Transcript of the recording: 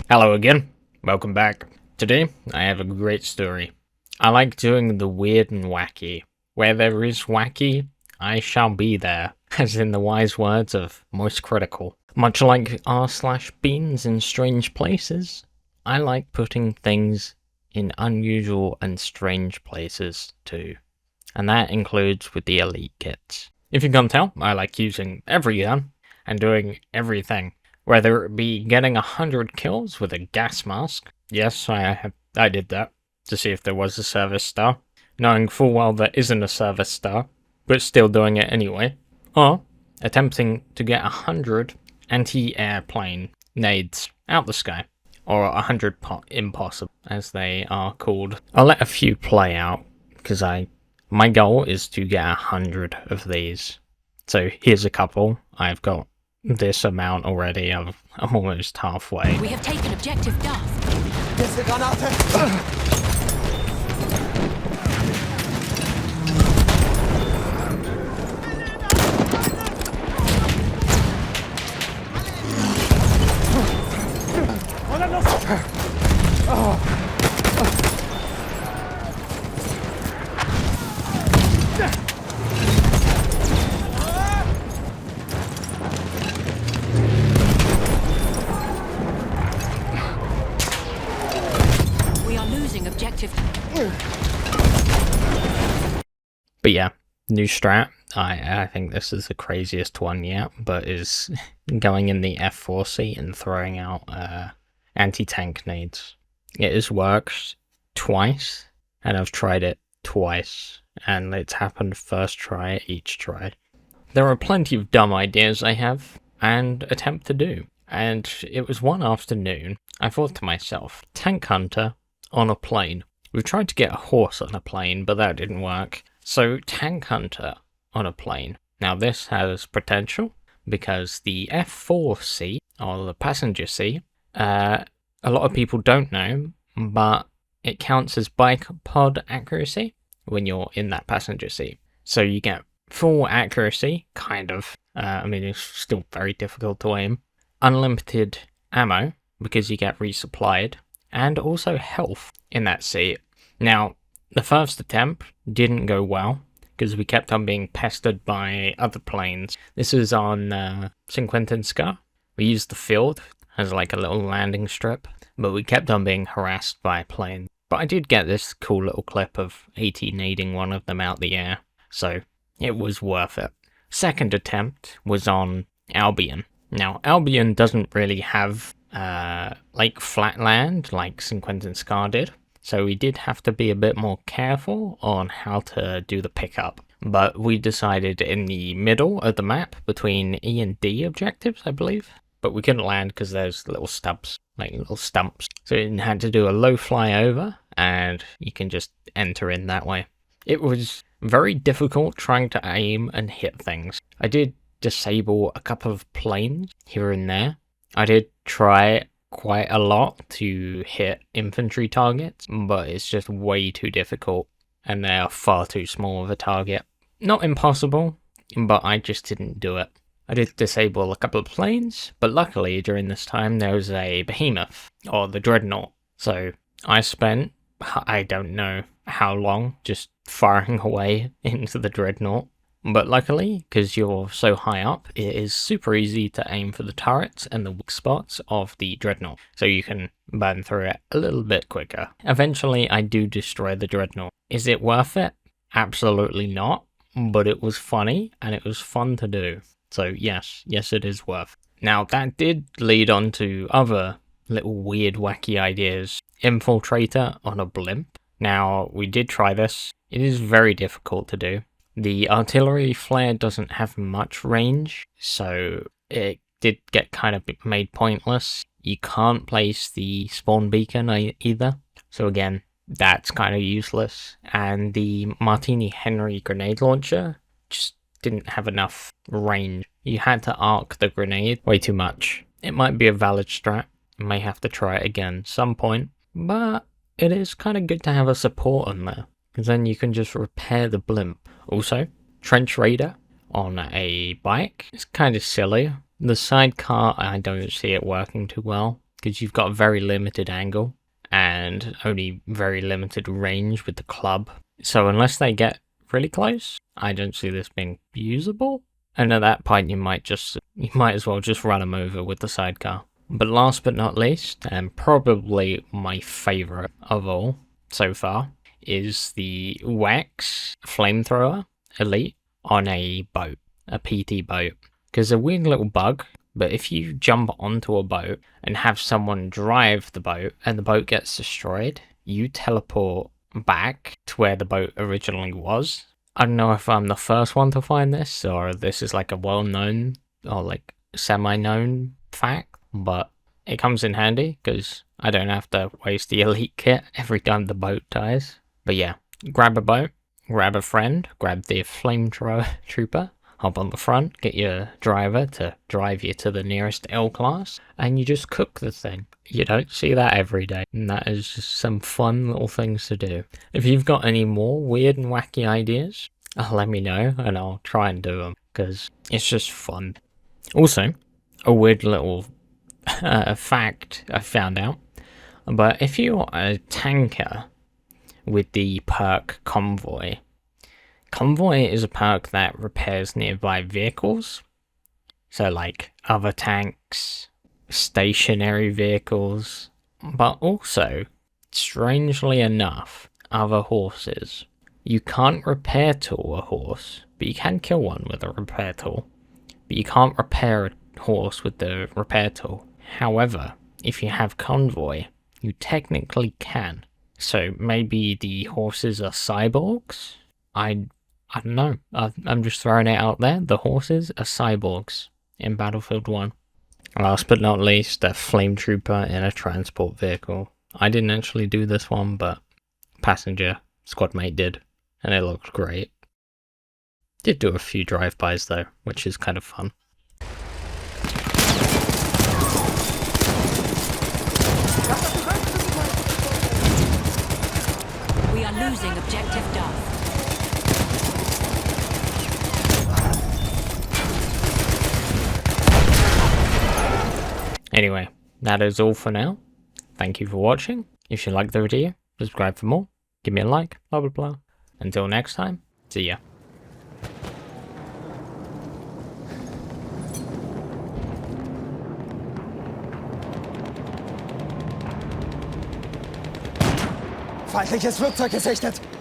Hello again, welcome back. Today, I have a great story. I like doing the weird and wacky. Where there is wacky, I shall be there, as in the wise words of Most Critical. Much like r/beans in strange places, I like putting things in unusual and strange places too. And that includes with the elite kits. If you can't tell, I like using every gun and doing everything. Whether it be getting 100 kills with a gas mask, yes, I did that, to see if there was a service star, knowing full well there isn't a service star, but still doing it anyway, or attempting to get 100 anti-airplane nades out the sky, or 100 impossible, as they are called. I'll let a few play out, because my goal is to get 100 of these. So here's a couple. I've got this amount already. I'm almost halfway. We have taken objective Duff. Queste granate! Objective. But yeah, new strat. I think this is the craziest one yet, but is going in the F4C and throwing out anti-tank nades. It has worked twice, and I've tried it twice, and it's happened first try each try. There are plenty of dumb ideas I have and attempt to do, and it was one afternoon I thought to myself, tank hunter on a plane. We've tried to get a horse on a plane, but that didn't work. So tank hunter on a plane. Now this has potential because the F4C, or the passenger seat, a lot of people don't know, but it counts as bipod accuracy when you're in that passenger seat. So you get full accuracy, kind of. I mean, it's still very difficult to aim. Unlimited ammo, because you get resupplied, and also health in that seat. Now, the first attempt didn't go well, because we kept on being pestered by other planes. This is on St. Quentin Scar. We used the field as like a little landing strip, but we kept on being harassed by planes. But I did get this cool little clip of 80 nading one of them out the air, so it was worth it. Second attempt was on Albion. Now, Albion doesn't really have like flat land like St. Quentin Scar did, so we did have to be a bit more careful on how to do the pickup. But we decided in the middle of the map between E and D objectives, I believe, but we couldn't land because there's little stubs, like little stumps, so we had to do a low flyover, and you can just enter in that way. It was very difficult trying to aim and hit things. I did disable a couple of planes here and there. I did try quite a lot to hit infantry targets, but it's just way too difficult, and they are far too small of a target. Not impossible, but I just didn't do it. I did disable a couple of planes, but luckily during this time there was a behemoth, or the dreadnought, so I spent, I don't know how long, just firing away into the dreadnought. But luckily, because you're so high up, it is super easy to aim for the turrets and the weak spots of the dreadnought, so you can burn through it a little bit quicker. Eventually, I do destroy the dreadnought. Is it worth it? Absolutely not, but it was funny, and it was fun to do. So yes, it is worth it. Now, that did lead on to other little weird, wacky ideas. Infiltrator on a blimp. Now, we did try this. It is very difficult to do. The artillery flare doesn't have much range, so it did get kind of made pointless. You can't place the spawn beacon either, so again, that's kind of useless. And the Martini Henry grenade launcher just didn't have enough range. You had to arc the grenade way too much. It might be a valid strat. You may have to try it again some point, but it is kind of good to have a support on there, because then you can just repair the blimp. Also, Trench Raider on a bike. It's kind of silly. The sidecar, I don't see it working too well. because you've got a very limited angle and only very limited range with the club. So unless they get really close, I don't see this being usable. And at that point, you might as well just run them over with the sidecar. But last but not least, and probably my favorite of all so far, is the Wax Flamethrower Elite on a boat, a PT boat. Because a weird little bug, but if you jump onto a boat and have someone drive the boat and the boat gets destroyed, you teleport back to where the boat originally was. I don't know if I'm the first one to find this, or this is like a well-known or like semi-known fact, but it comes in handy because I don't have to waste the elite kit every time the boat dies. But yeah, grab a boat, grab a friend, grab the Flametrooper, hop on the front, get your driver to drive you to the nearest L class, and you just cook the thing. You don't see that every day, and that is just some fun little things to do. If you've got any more weird and wacky ideas, let me know, and I'll try and do them, because it's just fun. Also, a weird little fact I found out, but if you're a tanker with the perk Convoy is a perk that repairs nearby vehicles. So like other tanks, stationary vehicles, but also, strangely enough, other horses. You can't repair tool a horse, but you can kill one with a repair tool. But you can't repair a horse with the repair tool. However, if you have Convoy, you technically can. So maybe the horses are cyborgs? I don't know. I'm just throwing it out there. The horses are cyborgs in Battlefield 1. Last but not least, a Flametrooper in a transport vehicle. I didn't actually do this one, but passenger squad mate did, and it looked great. Did do a few drive-bys though, which is kind of fun. We are losing objective Duff. Anyway, that is all for now. Thank you for watching. If you liked the video, subscribe for more. Give me a like, blah blah blah. Until next time, see ya. Feindliches Flugzeug gesichtet!